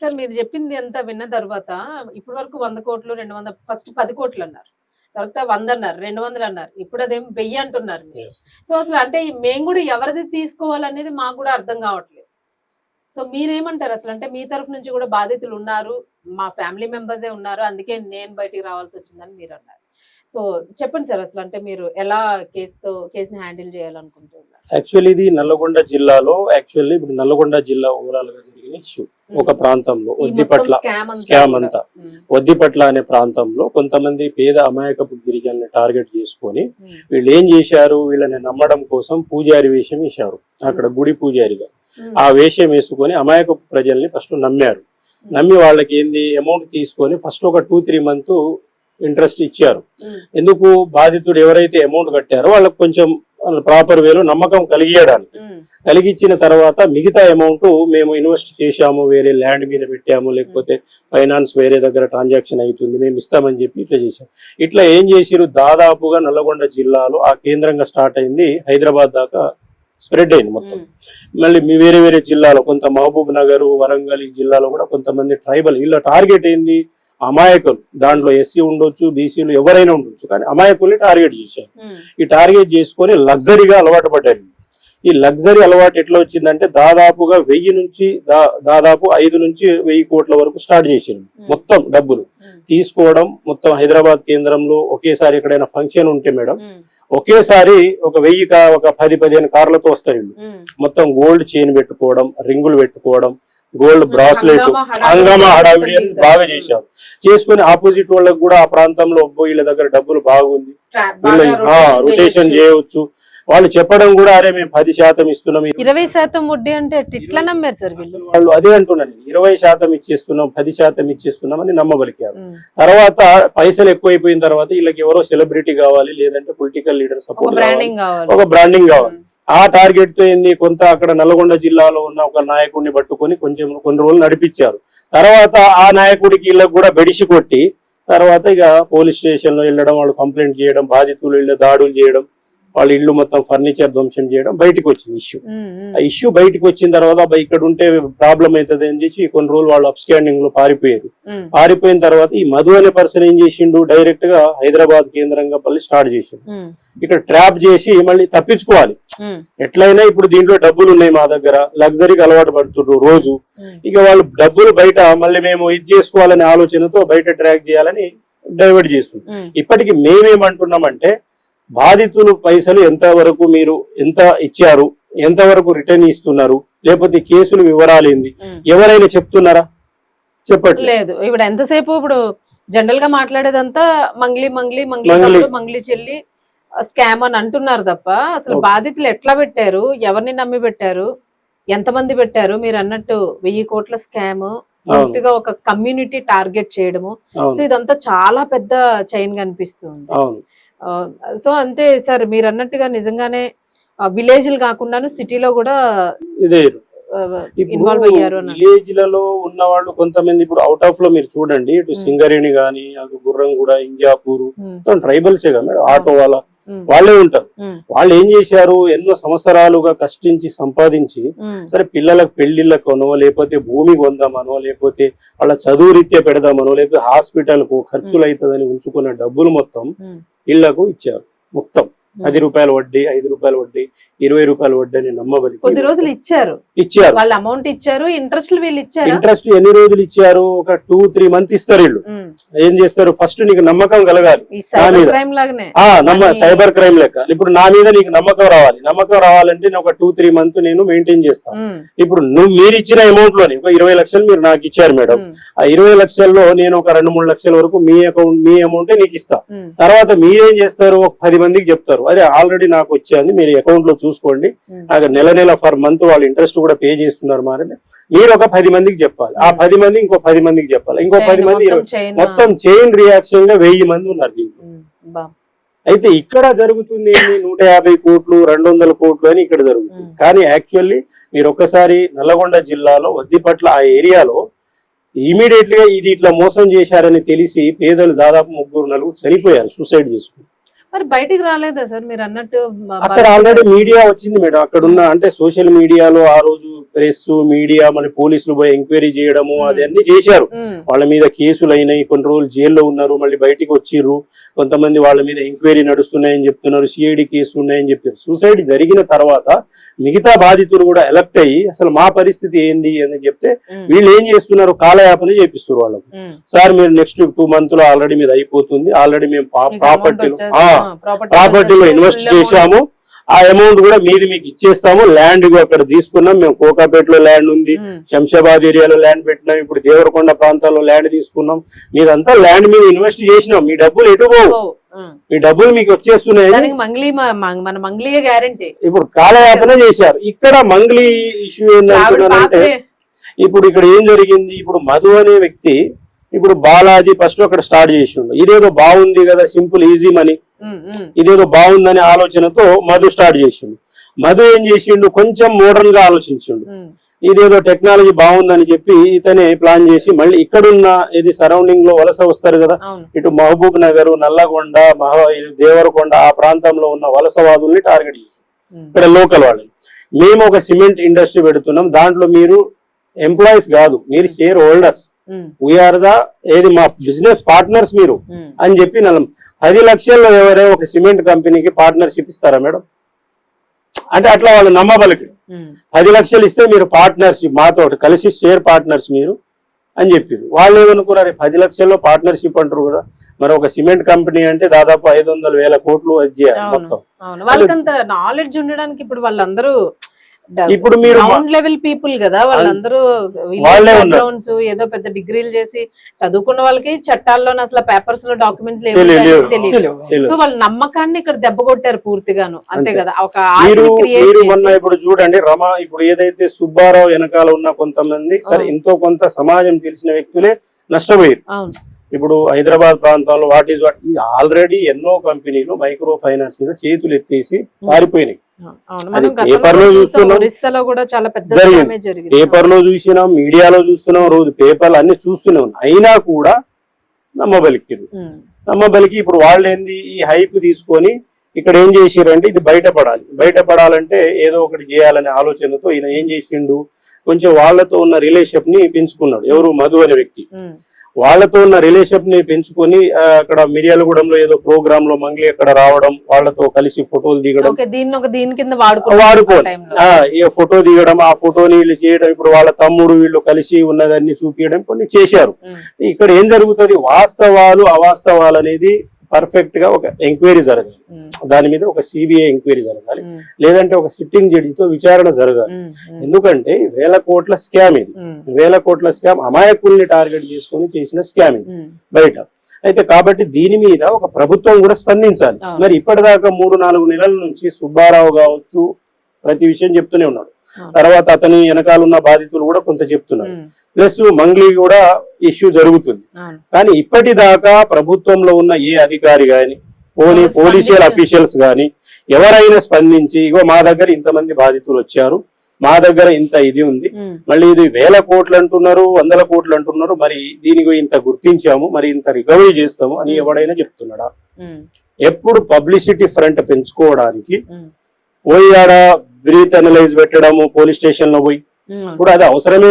Sir మీరు చెప్పింది అంతా విన్న తర్వాత ఇప్పటి వరకు 100 కోట్లు 200 ఫస్ట్ 10 కోట్లు అన్నారు, తర్వాత 100 అన్నారు, 200 అన్నారు, ఇప్పుడు అదేం 1000 అంటున్నారు. సో అసలు అంటే మేము కూడా ఎవరిది తీసుకోవాలనేది మాకు కూడా అర్థం కావట్లేదు. సో మీరేమంటారు అసలు? అంటే మీ తరఫు నుంచి కూడా బాధితులు ఉన్నారు, మా ఫ్యామిలీ మెంబర్సే ఉన్నారు, అందుకే నేను బయటికి రావాల్సి వచ్చిందని మీరు అన్నారు. సో చెప్పండి సార్, అసలు అంటే మీరు ఎలా కేసుని హ్యాండిల్ చేయాలనుకుంటున్నారు? యాక్చువల్లీ ఇది నల్లగొండ జిల్లాలో ఇప్పుడు నల్లగొండ జిల్లా ఓవరాల్ గా జరిగిన ఇష్యూ. ఒక ప్రాంతంలో వద్దిపట్ల స్కామ్ అంతా వద్దిపట్ల అనే ప్రాంతంలో కొంతమంది పేద అమాయకపు గిరిజనుల్ని టార్గెట్ చేసుకొని వీళ్ళు ఏం చేశారు, వీళ్ళని నమ్మడం కోసం పూజారి వేషం వేశారు. అక్కడ గుడి పూజారిగా ఆ వేషం వేసుకొని అమాయకపు ప్రజల్ని ఫస్ట్ నమ్మారు. నమ్మి వాళ్ళకి ఏంది అమౌంట్ తీసుకొని ఫస్ట్ ఒక 2-3 మంత్ ఇంట్రెస్ట్ ఇచ్చారు. ఎందుకు, బాధితుడు ఎవరైతే అమౌంట్ కట్టారో వాళ్ళకి కొంచెం ప్రాపర్ వేలో నమ్మకం కలిగించిన తర్వాత మిగతా అమౌంట్ మేము ఇన్వెస్ట్ చేశాము, వేరే ల్యాండ్ మీద పెట్టాము, లేకపోతే ఫైనాన్స్ వేరే దగ్గర ట్రాన్సాక్షన్ అవుతుంది, మేము ఇస్తామని చెప్పి ఇట్లా చేశారు. ఇట్లా ఏం చేసిరు, దాదాపుగా నల్లగొండ జిల్లాలో ఆ కేంద్రంగా స్టార్ట్ అయింది, హైదరాబాద్ దాకా స్ప్రెడ్ అయింది మొత్తం. మళ్ళీ వేరే వేరే జిల్లాలో కొంత మహబూబ్ నగర్, వరంగల్ ఈ జిల్లాలో కూడా కొంతమంది ట్రైబల్, వీళ్ళ టార్గెట్ ఏంది, అమాయకులు. దాంట్లో ఎస్సీ ఉండొచ్చు, బీసీలు ఎవరైనా ఉండొచ్చు, కానీ అమాయకుల్ని టార్గెట్ చేశారు. ఈ టార్గెట్ చేసుకొని లగ్జరీగా అలవాటు పడ్డారు. ఈ లగ్జరీ అలవాటు ఎట్లా వచ్చిందంటే దాదాపుగా 1000 నుంచి దాదాపు 5 నుంచి 1000 కోట్ల వరకు స్టార్ట్ చేసింది. మొత్తం డబ్బులు తీసుకోవడం మొత్తం హైదరాబాద్ కేంద్రంలో ఒకేసారి ఎక్కడైనా ఫంక్షన్ ఉంటే మేడం ఒకేసారి ఒక 10-15 కార్లతో వస్తారు వీళ్ళు. మొత్తం గోల్డ్ చైన్ పెట్టుకోవడం, రింగులు పెట్టుకోవడం, గోల్డ్ బ్రాస్లెట్, హంగామా హడావిడి బాగా చేశారు. చేసుకుని ఆపోజిట్ వాళ్ళకి కూడా ఆ ప్రాంతంలో వీళ్ళ దగ్గర డబ్బులు బాగుంది, వీళ్ళు రొటేషన్ చేయవచ్చు. వాళ్ళు చెప్పడం కూడా అరే మేము 10% ఇస్తున్నాం, 20% వడ్డీ అంటే ఎట్లా నమ్మారు సార్ వీళ్ళు? వాళ్ళు అదే అంటున్నారు, 20% ఇచ్చేస్తున్నాం, 10% ఇచ్చేస్తున్నాం అని నమ్మబలికారు. తర్వాత పైసలు ఎక్కువైపోయిన తర్వాత వీళ్ళకి ఎవరో సెలబ్రిటీ కావాలి, లేదంటే పొలిటికల్ లీడర్ సపోర్ట్ కావాలి, ఒక బ్రాండింగ్ కావాలి. ఆ టార్గెట్ తో ఏంది, కొంత అక్కడ నల్గొండ జిల్లాలో ఉన్న ఒక నాయకుడిని పట్టుకొని కొన్ని రోజులు నడిపించారు. తర్వాత ఆ నాయకుడికి వీళ్ళకి కూడా బెడిసి కొట్టి తర్వాత ఇక పోలీస్ స్టేషన్ లో వెళ్ళడం, వాళ్ళు కంప్లైంట్ చేయడం, బాధితులు ఇళ్ళ దాడులు చేయడం, వాళ్ళ ఇల్లు మొత్తం ఫర్నిచర్ ధ్వంసం చేయడం బయటకు వచ్చింది ఇష్యూ. ఆ ఇష్యూ బయటకు వచ్చిన తర్వాత ఇక్కడ ఉంటే ప్రాబ్లం అవుతుంది అని చెప్పి కొన్ని రోజులు వాళ్ళు అప్స్టాండింగ్ లో పారిపోయారు. పారిపోయిన తర్వాత ఈ మధు అనే పర్సన్ ఏం చేసిండు, డైరెక్ట్ గా హైదరాబాద్ కేంద్రంగా మళ్ళీ స్టార్ట్ చేసిండు. ఇక్కడ ట్రాప్ చేసి మళ్ళీ తప్పించుకోవాలి ఎట్లయినా. ఇప్పుడు దీంట్లో డబ్బులు ఉన్నాయి మా దగ్గర, లగ్జరీకి అలవాటు పడుతుండ్రు రోజు. ఇక వాళ్ళు డబ్బులు బయట మళ్ళీ మేము ఇది చేసుకోవాలనే ఆలోచనతో బయట ట్రాక్ చేయాలని డైవర్ట్ చేస్తున్నాం. ఇప్పటికి మేమేమంటున్నామంటే బాధితులు పైసలు ఎంతవరకు మీరు ఎంత ఇచ్చారు, ఎంతవరకు రిటర్న్ ఇస్తున్నారు, లేకపోతే కేసులు వివరాలు ఏంది ఎవరైనా చెప్తున్నారా? చెప్పట్లేదు. ఇప్పుడు ఎంతసేపు ఇప్పుడు జనరల్ గా మాట్లాడేదంతా మంగ్లీ చెల్లి స్కామ్ అని అంటున్నారు తప్ప అసలు బాధితులు ఎట్లా పెట్టారు, ఎవరిని నమ్మి పెట్టారు, ఎంతమంది పెట్టారు? మీరు అన్నట్టు 1000 కోట్ల స్కామ్, పూర్తిగా ఒక కమ్యూనిటీ టార్గెట్ చేయడము. సో ఇదంతా చాలా పెద్ద చైన్ కనిపిస్తుంది. సో అంటే సార్ మీరు అన్నట్టుగా నిజంగానే విలేజ్లు కాకుండా సిటీలో కూడా ఇన్వాల్వ్ అయ్యారు. విలేజ్ లలో ఉన్న వాళ్ళు కొంతమంది ఇప్పుడు అవుట్ ఆఫ్ లో మీరు చూడండి, ఇటు సింగరేణి గాని, అటు గుర్రంగూడ, ఇంజాపూర్ మొత్తం ట్రైబల్సే కదా మేడం, ఆటో వాళ్ళే ఉంటారు. వాళ్ళు ఏం చేశారు, ఎన్నో సంవత్సరాలుగా కష్టించి సంపాదించి సరే పిల్లలకు పెళ్లిళ్ళకనో, లేకపోతే భూమి కొందామనో, లేకపోతే వాళ్ళ చదువు రీత్యా పెడదామనో, లేకపోతే హాస్పిటల్ కు ఖర్చులు అవుతుందని ఉంచుకున్న డబ్బులు మొత్తం ఇళ్లకు ఇచ్చారు. మొత్తం 10 రూపాయల వడ్డీ, 5 రూపాయల వడ్డీ, 20 రూపాయల వడ్డీ అని నమ్మబలి కొద్ది రోజులు ఇచ్చారు. వాళ్ళు అమౌంట్ ఇచ్చారు, ఇంట్రెస్ట్ వీళ్ళు ఇచ్చారు. ఇంట్రెస్ట్ ఎన్ని రోజులు ఇచ్చారు? ఒక 2-3 మంత్ ఇస్తారు. వీళ్ళు ఏం చేస్తారు, ఫస్ట్ నీకు నమ్మకం కలగాలి, సైబర్ క్రైమ్ లెక్క. ఇప్పుడు నా మీద నీకు నమ్మకం రావాలి. నమ్మకం రావాలంటే నేను ఒక 2-3 మంత్ నేను మెయింటైన్ చేస్తాను. ఇప్పుడు మీరు ఇచ్చిన అమౌంట్ లోని ఒక 20 లక్షలు మీరు నాకు ఇచ్చారు మేడం, ఆ 20 లక్షల్లో నేను ఒక 2-3 లక్షల వరకు మీ అమౌంట్ నీకు ఇస్తా. తర్వాత మీరేం చేస్తారు, ఒక 10 మందికి చెప్తారు, అదే ఆల్రెడీ నాకు వచ్చేది మీరు అకౌంట్ లో చూసుకోండి, నాకు నెల ఫర్ మంత్ వాళ్ళు ఇంట్రెస్ట్ కూడా పే చేస్తున్నారు. మరి మీరు ఒక 10 మందికి చెప్పాలి, ఆ 10 మంది ఇంకో 10 మందికి చెప్పాలి, ఇంకో 10 మంది, మొత్తం చైన్ రియాక్షన్ గా 1000 మంది ఉన్నారు దీంట్లో. అయితే ఇక్కడ జరుగుతుంది ఏంటి, 150 కోట్లు 200 కోట్లు అని ఇక్కడ జరుగుతుంది. కానీ యాక్చువల్లీ మీరు ఒక్కసారి నల్లగొండ జిల్లాలో వద్దిపట్ల ఆ ఏరియాలో ఇమీడియట్ గా ఇది ఇట్లా మోసం చేశారని తెలిసి పేదలు దాదాపు 3-4 చనిపోయారు, సూసైడ్ చేసుకుని. మరి బయటికి రాలేదా సార్ మీరు అన్నట్టు అక్కడ ఆల్రెడీ మీడియా వచ్చింది మేడం. అక్కడ ఉన్న అంటే సోషల్ మీడియాలో ఆ రోజు ప్రెస్ మీడియా మరి పోలీసులు పోయి ఎంక్వైరీ చేయడము అదన్నీ చేశారు. వాళ్ళ మీద కేసులు అయినాయి, కొన్ని రోజులు జైల్లో ఉన్నారు, మళ్ళీ బయటికి వచ్చిర్రు. కొంతమంది వాళ్ళ మీద ఎంక్వైరీ నడుస్తున్నాయని చెప్తున్నారు, సిఐడి కేసులు ఉన్నాయని చెప్తారు. సూసైడ్ జరిగిన తర్వాత మిగతా బాధితులు కూడా ఎలక్ట్ అయ్యి అసలు మా పరిస్థితి ఏంది అని చెప్తే వీళ్ళు ఏం చేస్తున్నారు, కాలయాపన చేపిస్తారు వాళ్ళకు. సార్ మీరు నెక్స్ట్ 2 months లో ఆల్రెడీ మీద అయిపోతుంది, ఆల్రెడీ మేము ప్రాపర్టీలో ఇన్వెస్ట్ చేశాము, ఆ అమౌంట్ కూడా మీది మీకు ఇచ్చేస్తాము, ల్యాండ్ అక్కడ తీసుకున్నాం మేము, కోకాపేటలో ల్యాండ్ ఉంది, శంషాబాద్ ఏరియాలో ల్యాండ్ పెట్టినాం, ఇప్పుడు దేవరకొండ ప్రాంతాల్లో ల్యాండ్ తీసుకున్నాం, మీదంతా ల్యాండ్ మీద ఇన్వెస్ట్ చేసినాం, మీ డబ్బులు ఎటు పోవు, మీ డబ్బులు మీకు వచ్చేస్తున్నాయి. ఇప్పుడు కాలయాపన చేశారు. ఇక్కడ మంగ్లీ ఇష్యూ ఏంటంటే ఇప్పుడు ఇక్కడ ఏం జరిగింది, ఇప్పుడు మధు అనే వ్యక్తి ఇప్పుడు బాలాజీ ఫస్ట్ అక్కడ స్టార్ట్ చేసిండు, ఇదేదో బాగుంది కదా సింపుల్ ఈజీ మనీ, ఇదేదో బాగుందనే ఆలోచనతో మధు స్టార్ట్ చేసిండు. మధు ఏం చేసిండు, కొంచెం మోడర్న్ గా ఆలోచించిండు, ఇదేదో టెక్నాలజీ బాగుందని చెప్పి ఇతనే ప్లాన్ చేసి మళ్ళీ ఇక్కడున్న ఇది సరౌండింగ్ లో వలస వస్తారు కదా, ఇటు మహబూబ్ నగర్, నల్లగొండ, దేవరకొండ ఆ ప్రాంతంలో ఉన్న వలసవాదుల్ని టార్గెట్ చేసి ఇక్కడ లోకల్ వాళ్ళని, మేము ఒక సిమెంట్ ఇండస్ట్రీ పెడుతున్నాం, దాంట్లో మీరు ఎంప్లాయీస్ కాదు, మీరు షేర్ హోల్డర్స్, వీఆర్ ద ఏది మా బిజినెస్ పార్ట్నర్స్ మీరు అని చెప్పి 10 లక్షల్లో ఎవరైనా ఒక సిమెంట్ కంపెనీకి పార్ట్నర్షిప్ ఇస్తారా మేడం? అంటే అట్లా వాళ్ళు నమ్మబలికి 10 లక్షలు ఇస్తే మీరు పార్ట్నర్షిప్ మాతో కలిసి షేర్ పార్ట్నర్స్ మీరు అని చెప్పారు. వాళ్ళు ఏమనుకున్నారు, 10 లక్షల్లో పార్ట్నర్షిప్ అంటారు కదా, మరి ఒక సిమెంట్ కంపెనీ అంటే దాదాపు 500,000 కోట్లు అది చేయాలి మొత్తం. వాళ్ళకంత నాలెడ్జ్ ఉండడానికి ఇప్పుడు వాళ్ళందరూ ఇప్పుడు మీరు గ్రౌండ్ లెవెల్ పీపుల్ కదా, వాళ్ళందరూ ఏదో పెద్ద డిగ్రీలు చేసి చదువుకున్న వాళ్ళకి చట్టాల్లో అసలు పేపర్స్ లో డాక్యుమెంట్స్ తెలియదు. సో వాళ్ళ నమ్మకాన్ని ఇక్కడ దెబ్బ కొట్టారు పూర్తిగాను, అంతే కదా. ఒక ఇప్పుడు చూడండి రమ, ఇప్పుడు ఏదైతే సుబ్బారావు వెనకాల ఉన్న కొంతమంది సరే ఎంతో కొంత సమాజం తెలిసిన వ్యక్తులే నష్టపోయారు. ఇప్పుడు హైదరాబాద్ ప్రాంతంలో వాట్ ఆల్రెడీ ఎన్నో కంపెనీలు మైక్రో ఫైనాన్స్ మీద చేతులు ఎత్తేసి పారిపోయినాయి. పేపర్ లో చూస్తున్నాం, పేపర్ లో చూసినాం, మీడియాలో చూస్తున్నాం, రోజు పేపర్లు అన్ని చూస్తున్నాం, అయినా కూడా నమ్మబలికి ఇప్పుడు వాళ్ళు ఏంది ఈ హైప్ తీసుకొని ఇక్కడ ఏం చేసిరంటే ఇది బయటపడాలంటే ఏదో ఒకటి చేయాలనే ఆలోచనతో ఈయన ఏం చేసిండు, కొంచెం వాళ్ళతో ఉన్న రిలేషన్షిప్ ని పెంచుకున్నాడు. ఎవరు, మధు అనే వ్యక్తి. వాళ్ళతో ఉన్న రిలేషన్షిప్ ని పెంచుకొని అక్కడ మిర్యాలగూడెంలో ఏదో ప్రోగ్రామ్ లో మంగ్లీ అక్కడ రావడం, వాళ్ళతో కలిసి ఫోటోలు దిగడం, ఫోటో దిగడం, ఆ ఫోటోని వీళ్ళు చేయడం, ఇప్పుడు వాళ్ళ తమ్ముడు వీళ్ళు కలిసి ఉన్నదాన్ని చూపించడం కొన్ని చేశారు. ఇక్కడ ఏం జరుగుతుంది, వాస్తవాలు అవాస్తవాలు అనేది పర్ఫెక్ట్ గా ఒక ఎంక్వైరీ జరగాలి, దాని మీద ఒక సిబిఐ ఎంక్వైరీ జరగాలి, లేదంటే ఒక సిట్టింగ్ జడ్జితో విచారణ జరగాలి. ఎందుకంటే 1000 కోట్ల స్కామ్ ఇది, 1000 కోట్ల స్కామ్ అమాయకుల్ని టార్గెట్ చేసుకుని చేసిన స్కామ్ ఇది బయట. అయితే కాబట్టి దీని మీద ఒక ప్రభుత్వం కూడా స్పందించాలి. మరి ఇప్పటిదాకా 3-4 నెలల నుంచి సుబ్బారావు కావచ్చు ప్రతి విషయం చెప్తూనే ఉన్నాడు, తర్వాత అతని వెనకాల ఉన్న బాధితులు కూడా కొంత చెప్తున్నారు, ప్లస్ మంగ్లీ కూడా ఇష్యూ జరుగుతుంది. కానీ ఇప్పటిదాకా ప్రభుత్వంలో ఉన్న ఏ అధికారి గాని పోలీసియల్ అఫీషియల్స్ గాని ఎవరైనా స్పందించి ఇగో మా దగ్గర ఇంతమంది బాధితులు వచ్చారు, మా దగ్గర ఇంత ఇది ఉంది, మళ్ళీ ఇది 1000 కోట్లు అంటున్నారు, 100 కోట్లు అంటున్నారు, మరి దీనికి ఇంత గుర్తించాము, మరి ఇంత రికవరీ చేస్తాము అని ఎవడైనా చెప్తున్నాడా? ఎప్పుడు పబ్లిసిటీ ఫ్రంట్ పెంచుకోవడానికి పోయి ఆడ బ్రీత్ అనలైజ్ పెట్టడము పోలీస్ స్టేషన్ లో పోయి, ఇప్పుడు అది అవసరమే